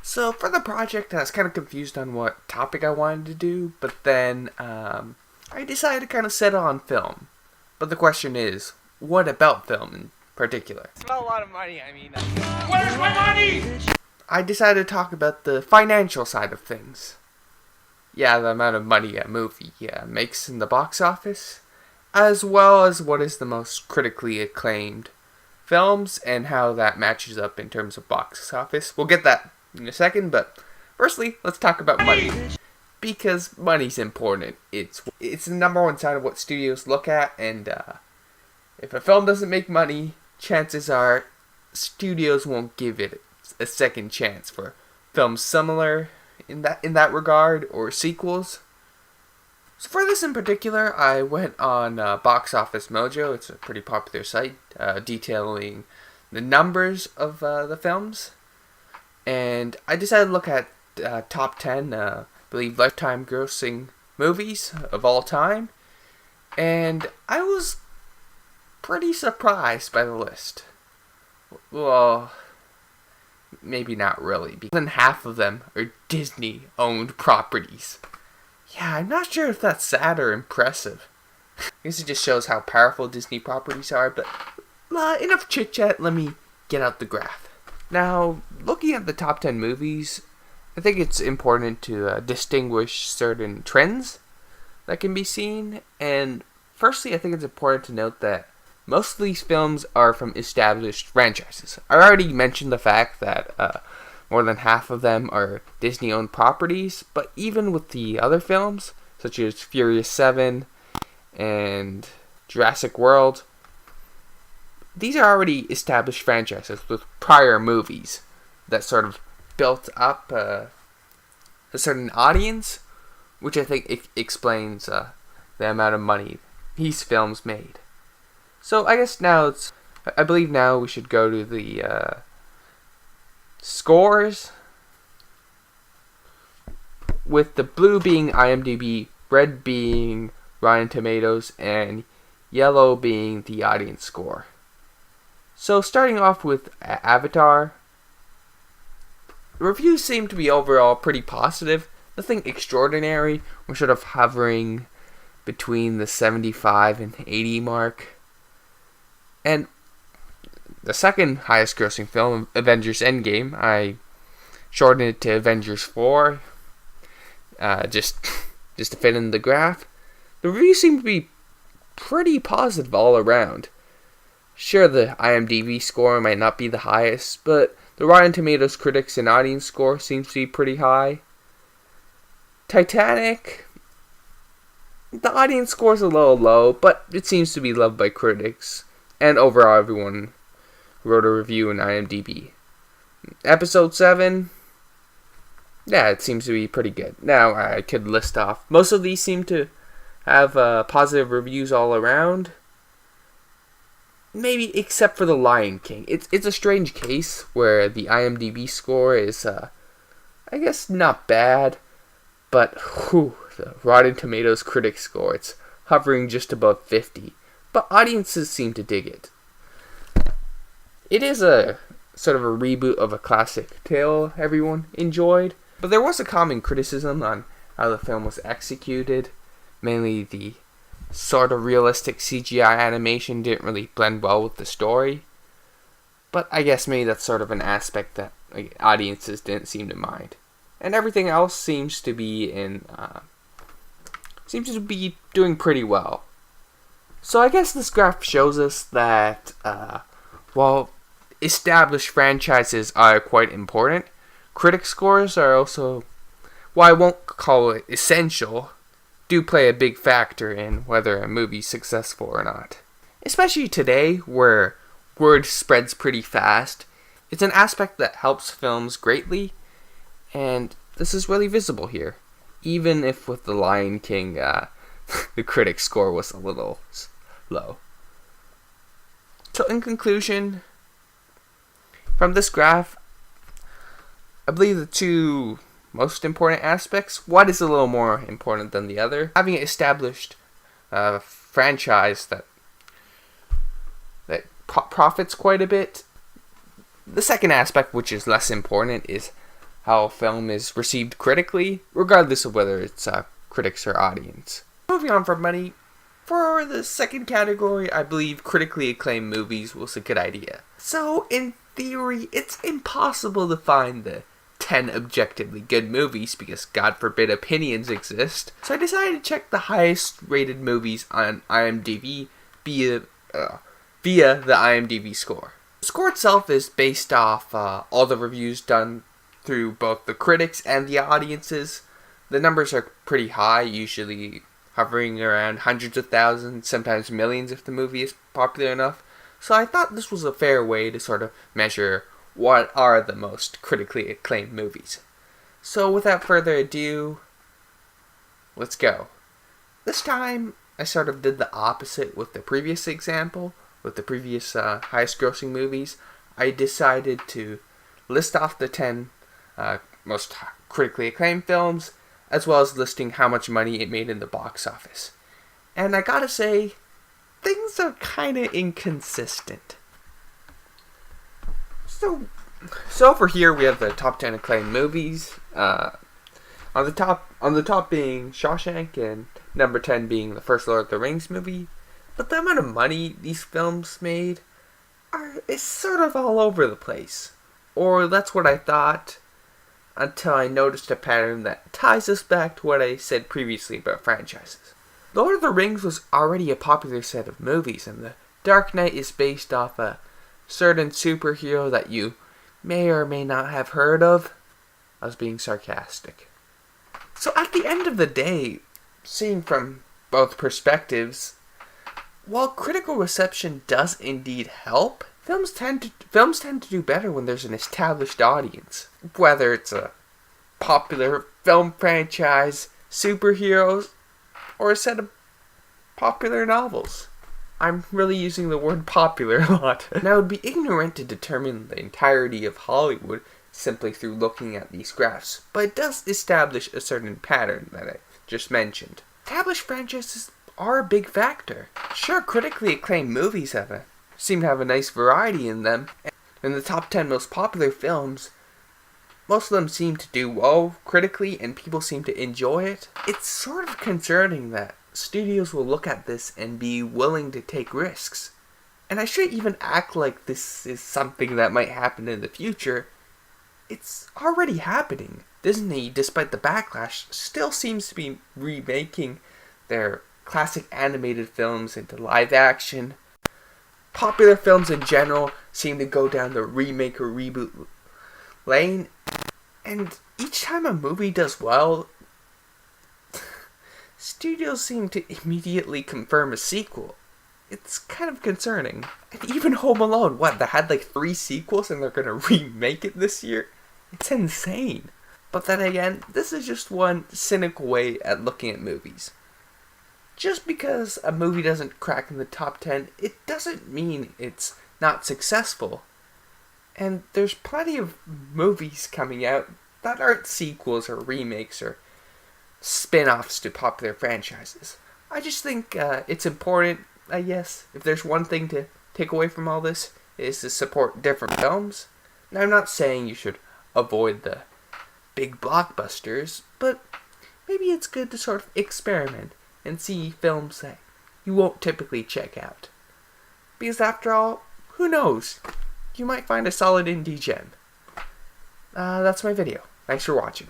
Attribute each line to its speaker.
Speaker 1: So for the project, I was kind of confused on what topic I wanted to do, but then I decided to kind of settle on film. But the question is, what about film in particular?
Speaker 2: It's about a lot of money,
Speaker 3: Where's my money?
Speaker 1: I decided to talk about the financial side of things. Yeah, the amount of money a movie makes in the box office, as well as what is the most critically acclaimed films and how that matches up in terms of box office. We'll get that in a second, but firstly, let's talk about money. Because money's important. It's the number one sign of what studios look at, and if a film doesn't make money, chances are studios won't give it a second chance for films similar in that regard or sequels. So for this in particular, I went on Box Office Mojo. It's a pretty popular site detailing the numbers of the films. And I decided to look at top 10, I believe, lifetime grossing movies of all time. And I was pretty surprised by the list. Well, maybe not really, because more than half of them are Disney-owned properties. Yeah, I'm not sure if that's sad or impressive. I guess it just shows how powerful Disney properties are, but enough chit-chat, let me get out the graph. Now, looking at the top 10 movies, I think it's important to distinguish certain trends that can be seen. And firstly, I think it's important to note that most of these films are from established franchises. I already mentioned the fact that more than half of them are Disney-owned properties, but even with the other films, such as Furious 7 and Jurassic World, these are already established franchises with prior movies that sort of built up a certain audience, which I think explains the amount of money these films made. So I guess I believe now we should go to the scores, with the blue being IMDb, red being Rotten Tomatoes, and yellow being the audience score. So starting off with Avatar, the reviews seem to be overall pretty positive. Nothing extraordinary. We're sort of hovering between the 75 and 80 mark. And the second highest grossing film, Avengers Endgame, I shortened it to Avengers 4, just to fit in the graph. The reviews seem to be pretty positive all around. Sure, the IMDb score might not be the highest, but the Rotten Tomatoes critics and audience score seems to be pretty high. Titanic, the audience score is a little low, but it seems to be loved by critics, and overall everyone wrote a review in IMDb. Episode 7, yeah, it seems to be pretty good. Now, I could list off. Most of these seem to have positive reviews all around. Maybe except for The Lion King. It's a strange case where the IMDb score is, I guess, not bad, but the Rotten Tomatoes critic score, it's hovering just above 50. But audiences seem to dig it. It is a sort of a reboot of a classic tale everyone enjoyed, but there was a common criticism on how the film was executed, mainly the sort of realistic CGI animation didn't really blend well with the story. But I guess maybe that's sort of an aspect that audiences didn't seem to mind. And everything else seems to be doing pretty well. So I guess this graph shows us that while established franchises are quite important, critic scores are also, while I won't call it essential, do play a big factor in whether a movie's successful or not. Especially today, where word spreads pretty fast, it's an aspect that helps films greatly, and this is really visible here. Even if with The Lion King, the critic score was a little low. So in conclusion, from this graph, I believe the two most important aspects. One is a little more important than the other. Having an established franchise that profits quite a bit. The second aspect, which is less important, is how a film is received critically, regardless of whether it's critics or audience. Moving on from money, for the second category, I believe critically acclaimed movies was a good idea. So, in theory, it's impossible to find the 10 objectively good movies because, God forbid, opinions exist. So I decided to check the highest rated movies on IMDb via the IMDb score. The score itself is based off all the reviews done through both the critics and the audiences. The numbers are pretty high, usually hovering around hundreds of thousands, sometimes millions if the movie is popular enough. So I thought this was a fair way to sort of measure what are the most critically acclaimed movies. So without further ado, let's go. This time, I sort of did the opposite with the previous example, with the previous highest grossing movies. I decided to list off the 10 most critically acclaimed films, as well as listing how much money it made in the box office. And I gotta say, things are kinda inconsistent. So over here we have the top 10 acclaimed movies. On the top being Shawshank, and number 10 being the first Lord of the Rings movie. But the amount of money these films made is sort of all over the place. Or that's what I thought, until I noticed a pattern that ties us back to what I said previously about franchises. Lord of the Rings was already a popular set of movies, and The Dark Knight is based off a certain superhero that you may or may not have heard of. I was being sarcastic. So at the end of the day, seeing from both perspectives, while critical reception does indeed help, films tend to do better when there's an established audience. Whether it's a popular film franchise, superheroes, or a set of popular novels. I'm really using the word popular a lot. Now, it would be ignorant to determine the entirety of Hollywood simply through looking at these graphs, but it does establish a certain pattern that I just mentioned. Established franchises are a big factor. Sure, critically acclaimed movies seem to have a nice variety in them. In the top 10 most popular films, most of them seem to do well critically and people seem to enjoy it. It's sort of concerning that studios will look at this and be willing to take risks. And I shouldn't even act like this is something that might happen in the future. It's already happening. Disney, despite the backlash, still seems to be remaking their classic animated films into live action. Popular films in general seem to go down the remake or reboot lane. And each time a movie does well, studios seem to immediately confirm a sequel. It's kind of concerning. And even Home Alone, they had like 3 sequels and they're gonna remake it this year? It's insane. But then again, this is just one cynical way at looking at movies. Just because a movie doesn't crack in the top 10, it doesn't mean it's not successful. And there's plenty of movies coming out that aren't sequels or remakes or spin-offs to popular franchises. I just think it's important, I guess, if there's one thing to take away from all this, is to support different films. Now, I'm not saying you should avoid the big blockbusters, but maybe it's good to sort of experiment and see films that you won't typically check out. Because after all, who knows? You might find a solid indie gem. That's my video. Thanks for watching.